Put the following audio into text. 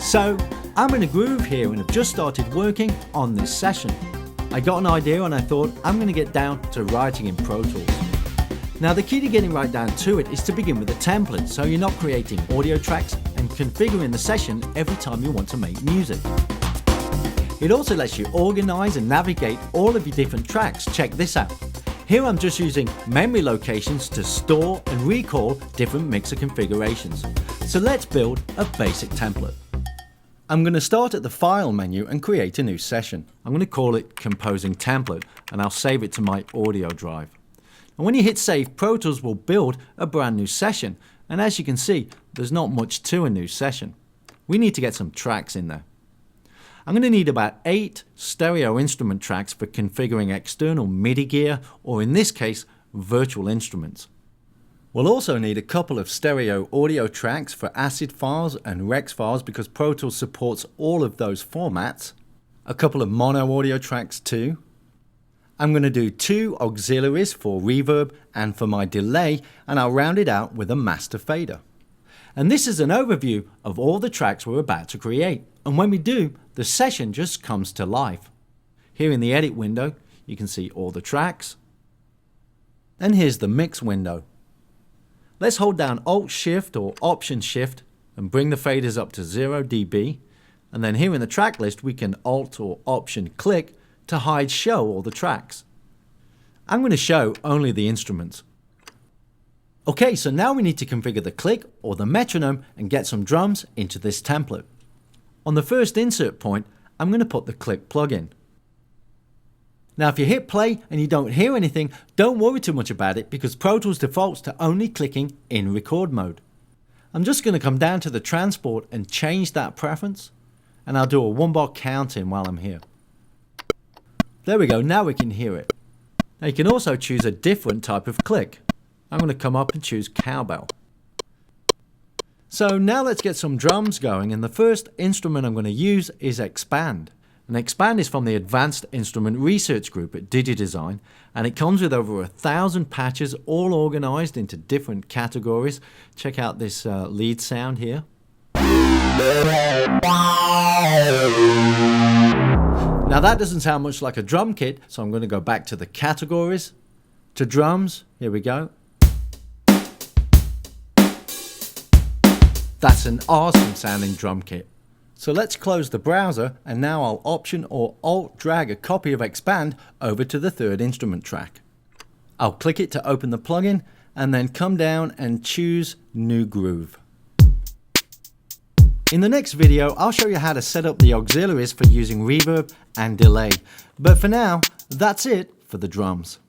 So I'm in a groove here and have just started working on this session. I got an idea and I thought I'm going to get down to writing in Pro Tools. Now the key to getting right down to it is to begin with a template, so you're not creating audio tracks and configuring the session every time you want to make music. It also lets you organize and navigate all of your different tracks. Check this out. Here I'm just using memory locations to store and recall different mixer configurations. So let's build a basic template. I'm going to start at the File menu and create a new session. I'm going to call it Composing Template and I'll save it to my audio drive. And when you hit save, Pro Tools will build a brand new session. And as you can see, there's not much to a new session. We need to get some tracks in there. I'm going to need about 8 stereo instrument tracks for configuring external MIDI gear, or in this case, virtual instruments. We'll also need a couple of stereo audio tracks for ACID files and REX files because Pro Tools supports all of those formats. A couple of mono audio tracks too. I'm going to do 2 auxiliaries for reverb and for my delay, and I'll round it out with a master fader. And this is an overview of all the tracks we're about to create. And when we do, the session just comes to life. Here in the edit window, you can see all the tracks. And here's the mix window. Let's hold down Alt Shift or Option Shift and bring the faders up to 0 dB. And then here in the track list, we can Alt or Option click to hide show all the tracks. I'm going to show only the instruments. Okay, so now we need to configure the click or the metronome and get some drums into this template. On the first insert point, I'm going to put the click plugin. Now if you hit play and you don't hear anything, don't worry too much about it because Pro Tools defaults to only clicking in record mode. I'm just going to come down to the transport and change that preference, and I'll do a 1-bar count in while I'm here. There we go, now we can hear it. Now you can also choose a different type of click. I'm going to come up and choose cowbell. So now let's get some drums going, and the first instrument I'm going to use is Xpand. And Xpand is from the Advanced Instrument Research Group at DigiDesign, and it comes with over 1,000 patches all organized into different categories. Check out this lead sound here. Now that doesn't sound much like a drum kit, so I'm going to go back to the categories, to drums, here we go. That's an awesome sounding drum kit. So let's close the browser, and now I'll Option or Alt drag a copy of Xpand over to the third instrument track. I'll click it to open the plugin and then come down and choose New Groove. In the next video, I'll show you how to set up the auxiliaries for using reverb and delay. But for now, that's it for the drums.